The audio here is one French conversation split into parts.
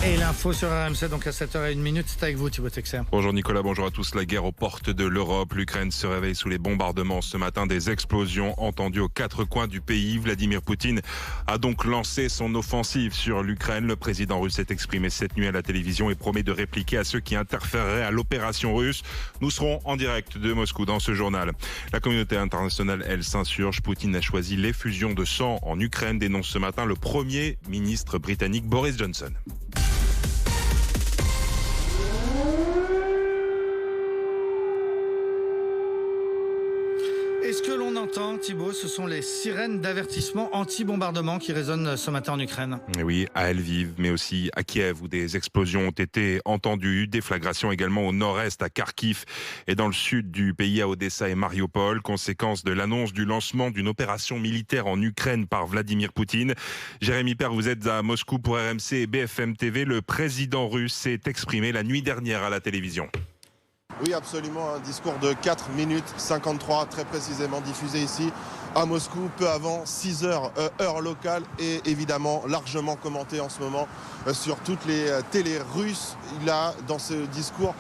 Et l'info sur RMC, donc à 7h01, c'est avec vous Thibaut Texer. Bonjour Nicolas, bonjour à tous. La guerre aux portes de l'Europe. L'Ukraine se réveille sous les bombardements ce matin. Des explosions entendues aux quatre coins du pays. Vladimir Poutine a donc lancé son offensive sur l'Ukraine. Le président russe s'est exprimé cette nuit à la télévision et promet de répliquer à ceux qui interféreraient à l'opération russe. Nous serons en direct de Moscou dans ce journal. La communauté internationale, elle, s'insurge. Poutine a choisi l'effusion de sang en Ukraine, dénonce ce matin le Premier ministre britannique Boris Johnson. Et ce que l'on entend, Thibaut, ce sont les sirènes d'avertissement anti-bombardement qui résonnent ce matin en Ukraine. Et oui, à Lviv, mais aussi à Kiev, où des explosions ont été entendues. Déflagration également au nord-est, à Kharkiv, et dans le sud du pays, à Odessa et Mariupol. Conséquence de l'annonce du lancement d'une opération militaire en Ukraine par Vladimir Poutine. Jérémy Père, vous êtes à Moscou pour RMC et BFM TV. Le président russe s'est exprimé la nuit dernière à la télévision. Oui, absolument, un discours de 4 minutes 53, très précisément diffusé ici à Moscou, peu avant 6 heures, heure locale, et évidemment largement commenté en ce moment sur toutes les télés russes. Il a, dans ce discours,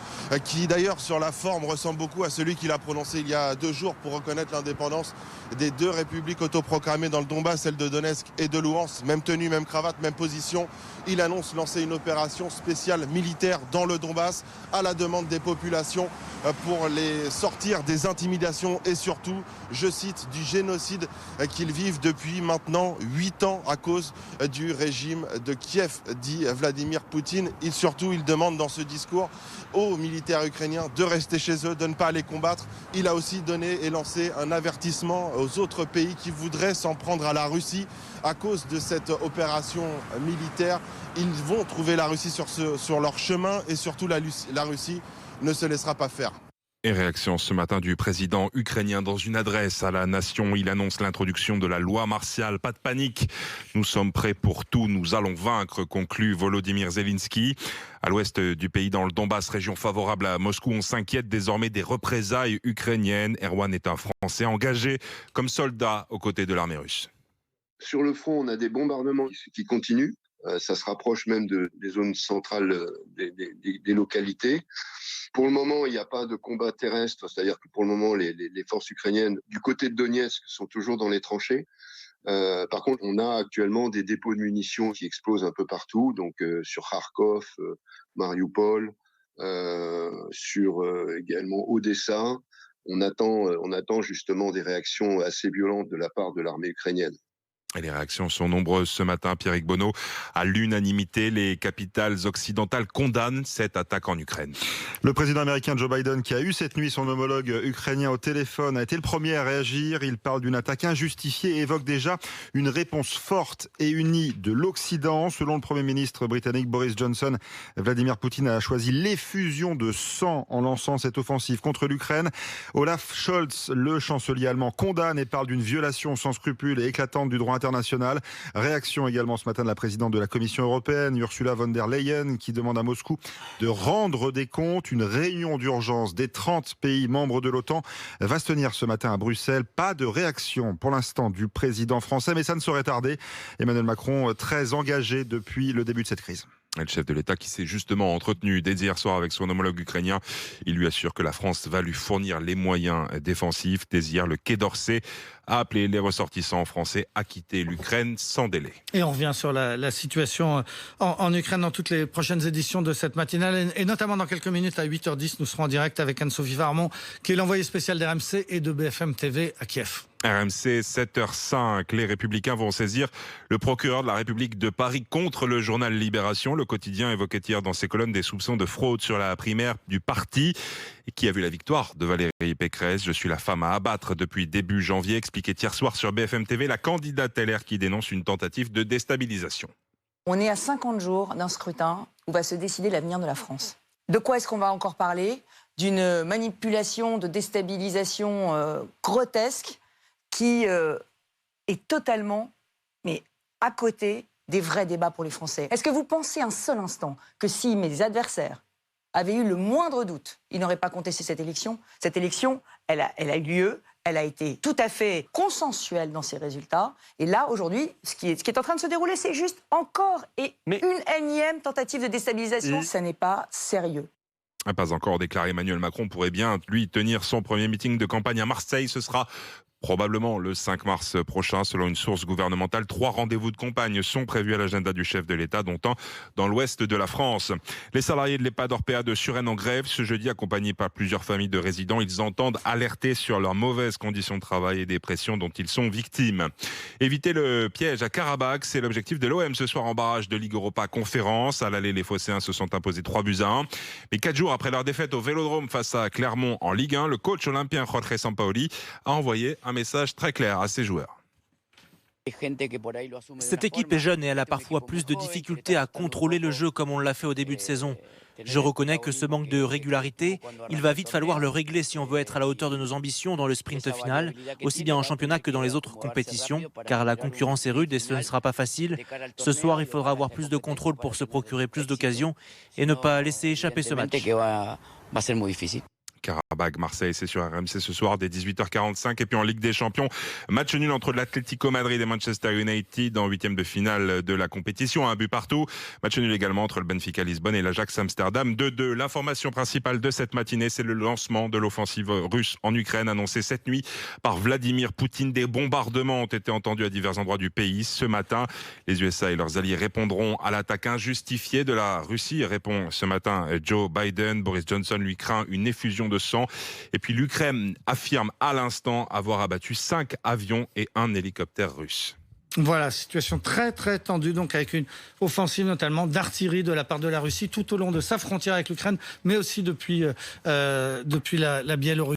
qui d'ailleurs sur la forme ressemble beaucoup à celui qu'il a prononcé il y a 2 jours pour reconnaître l'indépendance des 2 républiques autoproclamées dans le Donbass, celle de Donetsk et de Louhansk. Même tenue, même cravate, même position. Il annonce lancer une opération spéciale militaire dans le Donbass à la demande des populations pour les sortir des intimidations et surtout, je cite, du génocide qu'ils vivent depuis maintenant 8 ans à cause du régime de Kiev, dit Vladimir Poutine. Il demande dans ce discours aux militaires ukrainiens de rester chez eux, de ne pas aller combattre. Il a aussi donné et lancé un avertissement aux autres pays qui voudraient s'en prendre à la Russie à cause de cette opération militaire. Ils vont trouver la Russie sur leur chemin et surtout la Russie ne se laissera pas faire. Et réaction ce matin du président ukrainien dans une adresse à la nation. Il annonce l'introduction de la loi martiale. Pas de panique. Nous sommes prêts pour tout. Nous allons vaincre, conclut Volodymyr Zelensky. À l'ouest du pays, dans le Donbass, région favorable à Moscou, on s'inquiète désormais des représailles ukrainiennes. Erwan est un Français engagé comme soldat aux côtés de l'armée russe. Sur le front, on a des bombardements qui continuent. Ça se rapproche même des zones centrales des localités. Pour le moment, il n'y a pas de combat terrestre, c'est-à-dire que pour le moment, les forces ukrainiennes du côté de Donetsk sont toujours dans les tranchées. Par contre, on a actuellement des dépôts de munitions qui explosent un peu partout, donc sur Kharkov, Mariupol, sur également Odessa. On attend justement des réactions assez violentes de la part de l'armée ukrainienne. Et les réactions sont nombreuses ce matin. Pierrick Bonneau, à l'unanimité, les capitales occidentales condamnent cette attaque en Ukraine. Le président américain Joe Biden, qui a eu cette nuit son homologue ukrainien au téléphone, a été le premier à réagir. Il parle d'une attaque injustifiée et évoque déjà une réponse forte et unie de l'Occident. Selon le Premier ministre britannique Boris Johnson, Vladimir Poutine a choisi l'effusion de sang en lançant cette offensive contre l'Ukraine. Olaf Scholz, le chancelier allemand, condamne et parle d'une violation sans scrupule et éclatante du droit international. Réaction également ce matin de la présidente de la Commission européenne, Ursula von der Leyen, qui demande à Moscou de rendre des comptes. Une réunion d'urgence des 30 pays membres de l'OTAN va se tenir ce matin à Bruxelles. Pas de réaction pour l'instant du président français, mais ça ne saurait tarder. Emmanuel Macron, très engagé depuis le début de cette crise. Et le chef de l'État qui s'est justement entretenu dès hier soir avec son homologue ukrainien, il lui assure que la France va lui fournir les moyens défensifs. Dès hier, le Quai d'Orsay a appelé les ressortissants français à quitter l'Ukraine sans délai. Et on revient sur la situation en Ukraine dans toutes les prochaines éditions de cette matinale, et notamment dans quelques minutes à 8h10, nous serons en direct avec Anne-Sophie Varmont, qui est l'envoyée spéciale d'RMC et de BFM TV à Kiev. RMC, 7h05. Les Républicains vont saisir le procureur de la République de Paris contre le journal Libération. Le quotidien évoquait hier dans ses colonnes des soupçons de fraude sur la primaire du parti, qui a vu la victoire de Valérie Pécresse. Je suis la femme à abattre depuis début janvier, expliquait hier soir sur BFM TV la candidate LR qui dénonce une tentative de déstabilisation. On est à 50 jours d'un scrutin où va se décider l'avenir de la France. De quoi est-ce qu'on va encore parler? D'une manipulation, de déstabilisation grotesque qui est totalement, mais à côté des vrais débats pour les Français. Est-ce que vous pensez un seul instant que si mes adversaires avaient eu le moindre doute, ils n'auraient pas contesté cette élection? Cette élection, elle a eu lieu, Elle a été tout à fait consensuelle dans ses résultats. Et là, aujourd'hui, ce qui est en train de se dérouler, c'est juste encore une énième tentative de déstabilisation. Ça n'est pas sérieux. Pas encore déclaré. Emmanuel Macron pourrait bien, lui, tenir son premier meeting de campagne à Marseille. Ce sera probablement le 5 mars prochain, selon une source gouvernementale. 3 rendez-vous de campagne sont prévus à l'agenda du chef de l'État, dont un dans l'ouest de la France. Les salariés de l'EHPAD Orpea de Suresnes en grève ce jeudi, accompagnés par plusieurs familles de résidents. Ils entendent alerter sur leurs mauvaises conditions de travail et des pressions dont ils sont victimes. Éviter le piège à Karabakh, c'est l'objectif de l'OM ce soir en barrage de Ligue Europa Conférence. À l'aller, les Phocéens se sont imposés 3-1. Mais 4 jours après leur défaite au Vélodrome face à Clermont en Ligue 1, le coach olympien Jorge Sampaoli a envoyé un message très clair à ses joueurs. Cette équipe est jeune et elle a parfois plus de difficultés à contrôler le jeu comme on l'a fait au début de saison. Je reconnais que ce manque de régularité, il va vite falloir le régler si on veut être à la hauteur de nos ambitions dans le sprint final, aussi bien en championnat que dans les autres compétitions, car la concurrence est rude et ce ne sera pas facile. Ce soir, il faudra avoir plus de contrôle pour se procurer plus d'occasions et ne pas laisser échapper ce match. Karabakh, Marseille, c'est sur RMC ce soir dès 18h45. Et puis en Ligue des Champions, match nul entre l'Atlético Madrid et Manchester United en 8e de finale de la compétition, un but partout. Match nul également entre le Benfica Lisbonne et l'Ajax Amsterdam 2-2. L'information principale de cette matinée, c'est le lancement de l'offensive russe en Ukraine annoncé cette nuit par Vladimir Poutine. Des bombardements ont été entendus à divers endroits du pays ce matin. Les USA et leurs alliés répondront à l'attaque injustifiée de la Russie, répond ce matin Joe Biden. Boris Johnson lui craint une effusion de sang. Et puis l'Ukraine affirme à l'instant avoir abattu 5 avions et un hélicoptère russe. Voilà, situation très très tendue, donc avec une offensive notamment d'artillerie de la part de la Russie tout au long de sa frontière avec l'Ukraine, mais aussi depuis la Biélorussie.